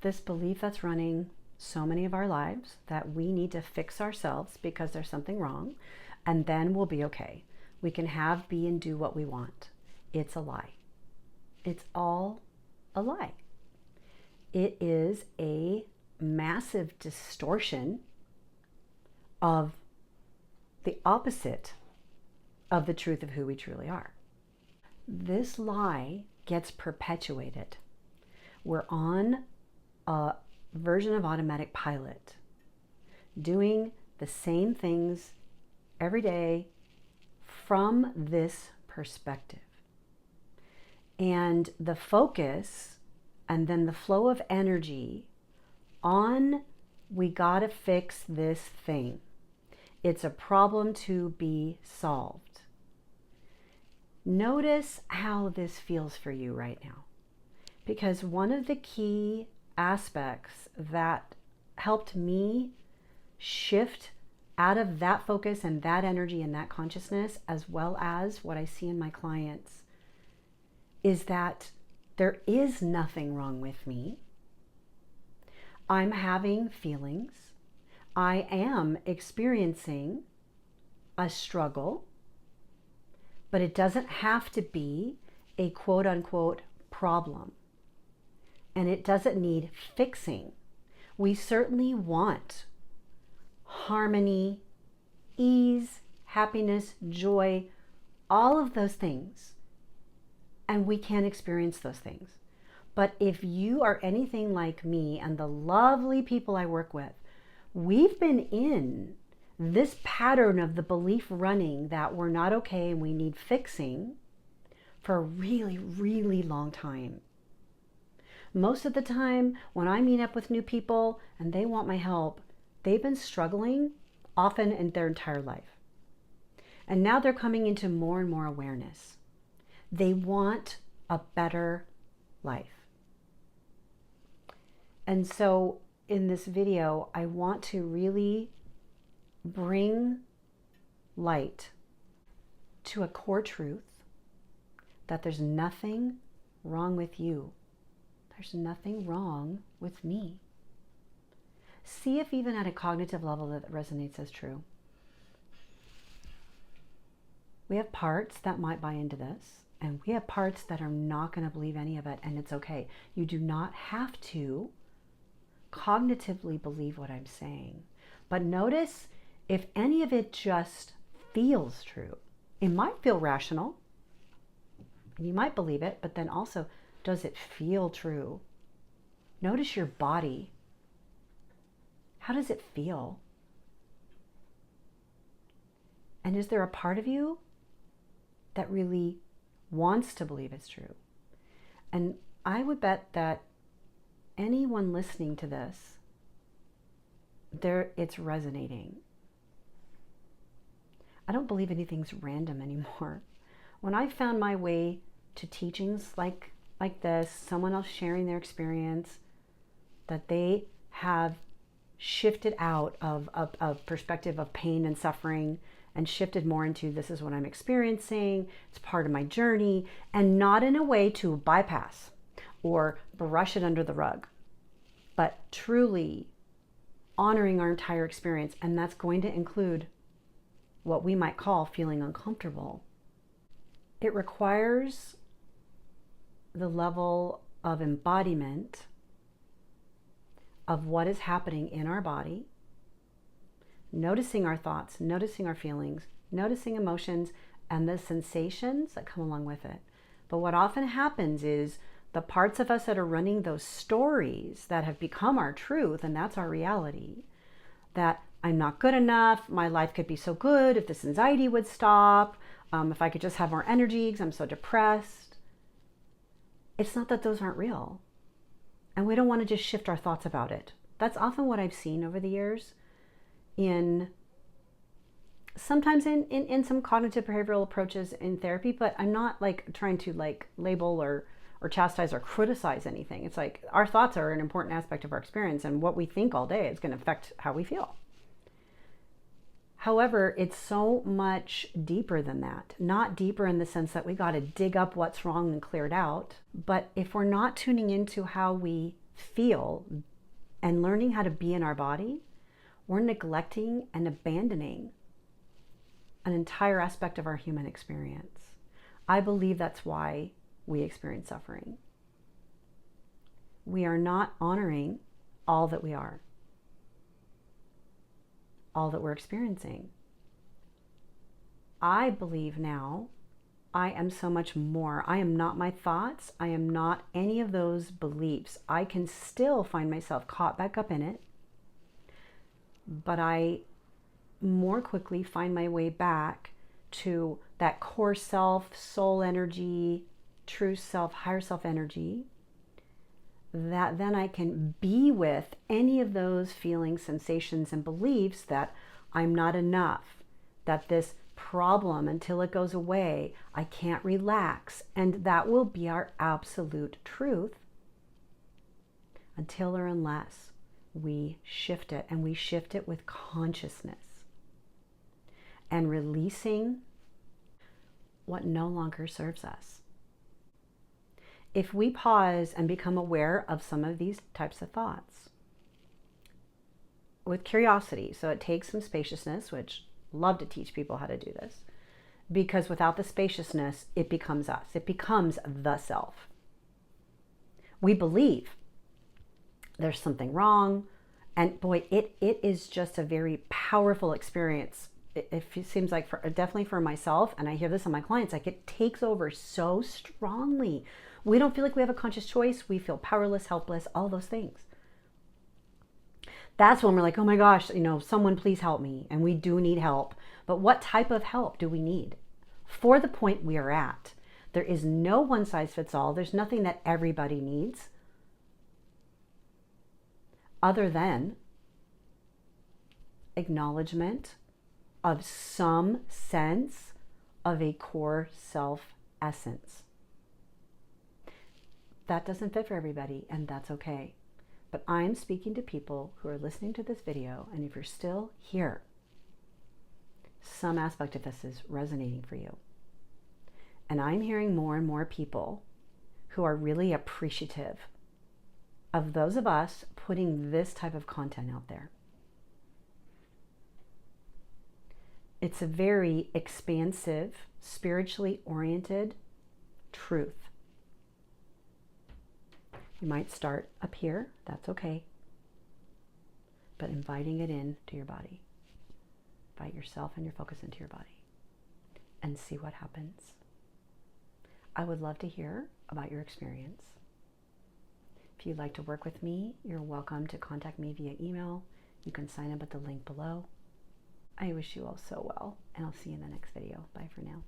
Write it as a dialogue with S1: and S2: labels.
S1: this belief that's running so many of our lives that we need to fix ourselves because there's something wrong, and then we'll be okay. We can have, be, and do what we want. It's a lie. It's all a lie. It is a massive distortion of the opposite of the truth of who we truly are. This lie gets perpetuated. We're on a version of automatic pilot, doing the same things every day from this perspective. And the focus and then the flow of energy on, we gotta fix this thing. It's a problem to be solved. Notice how this feels for you right now. Because one of the key aspects that helped me shift out of that focus and that energy and that consciousness, as well as what I see in my clients, is that there is nothing wrong with me. I'm having feelings. I am experiencing a struggle, but it doesn't have to be a quote unquote problem. And it doesn't need fixing. We certainly want harmony, ease, happiness, joy, all of those things. And we can experience those things. But if you are anything like me and the lovely people I work with, we've been in this pattern of the belief running that we're not okay and we need fixing for a really, really long time. Most of the time when I meet up with new people and they want my help, they've been struggling often in their entire life. And now they're coming into more and more awareness. They want a better life. And so in this video, I want to really bring light to a core truth that there's nothing wrong with you. There's nothing wrong with me. See if even at a cognitive level that resonates as true. We have parts that might buy into this, and we have parts that are not going to believe any of it, and it's okay. You do not have to cognitively believe what I'm saying. But notice if any of it just feels true. It might feel rational. You might believe it, but then also, does it feel true? Notice your body. How does it feel? And is there a part of you that really wants to believe it's true? And I would bet that anyone listening to this, it's resonating. I don't believe anything's random anymore. When I found my way to teachings like this, someone else sharing their experience, that they have shifted out of a perspective of pain and suffering and shifted more into, this is what I'm experiencing, it's part of my journey, and not in a way to bypass or brush it under the rug, but truly honoring our entire experience. And that's going to include what we might call feeling uncomfortable. It requires the level of embodiment of what is happening in our body, noticing our thoughts, noticing our feelings, noticing emotions, and the sensations that come along with it. But what often happens is the parts of us that are running those stories that have become our truth, and that's our reality, that I'm not good enough, my life could be so good if this anxiety would stop, if I could just have more energy because I'm so depressed. It's not that those aren't real. And we don't want to just shift our thoughts about it. That's often what I've seen over the years sometimes in some cognitive behavioral approaches in therapy, but I'm not like trying to like label or chastise or criticize anything. It's like our thoughts are an important aspect of our experience, and what we think all day is going to affect how we feel. However, it's so much deeper than that. Not deeper in the sense that we got to dig up what's wrong and clear it out. But if we're not tuning into how we feel and learning how to be in our body, we're neglecting and abandoning an entire aspect of our human experience. I believe that's why we experience suffering. We are not honoring all that we are, all that we're experiencing. I believe now I am so much more. I am not my thoughts. I am not any of those beliefs. I can still find myself caught back up in it, but I more quickly find my way back to that core self, soul energy, true self, higher self energy, that then I can be with any of those feelings, sensations, and beliefs that I'm not enough, that this problem, until it goes away, I can't relax. And that will be our absolute truth until or unless we shift it, and we shift it with consciousness and releasing what no longer serves us. If we pause and become aware of some of these types of thoughts with curiosity, so it takes some spaciousness, which I love to teach people how to do this, because without the spaciousness, it becomes us. It becomes the self. We believe there's something wrong, and boy, it is just a very powerful experience. It seems like, definitely for myself, and I hear this on my clients, like it takes over so strongly. We don't feel like we have a conscious choice. We feel powerless, helpless, all those things. That's when we're like, oh my gosh, someone please help me. And we do need help. But what type of help do we need for the point we are at? There is no one size fits all. There's nothing that everybody needs other than acknowledgement of some sense of a core self essence. That doesn't fit for everybody, and that's okay. But I'm speaking to people who are listening to this video, and if you're still here, some aspect of this is resonating for you. And I'm hearing more and more people who are really appreciative of those of us putting this type of content out there. It's a very expansive, spiritually oriented truth. You might start up here, that's okay. But inviting it in to your body. Invite yourself and your focus into your body and see what happens. I would love to hear about your experience. If you'd like to work with me, you're welcome to contact me via email. You can sign up at the link below. I wish you all so well, and I'll see you in the next video. Bye for now.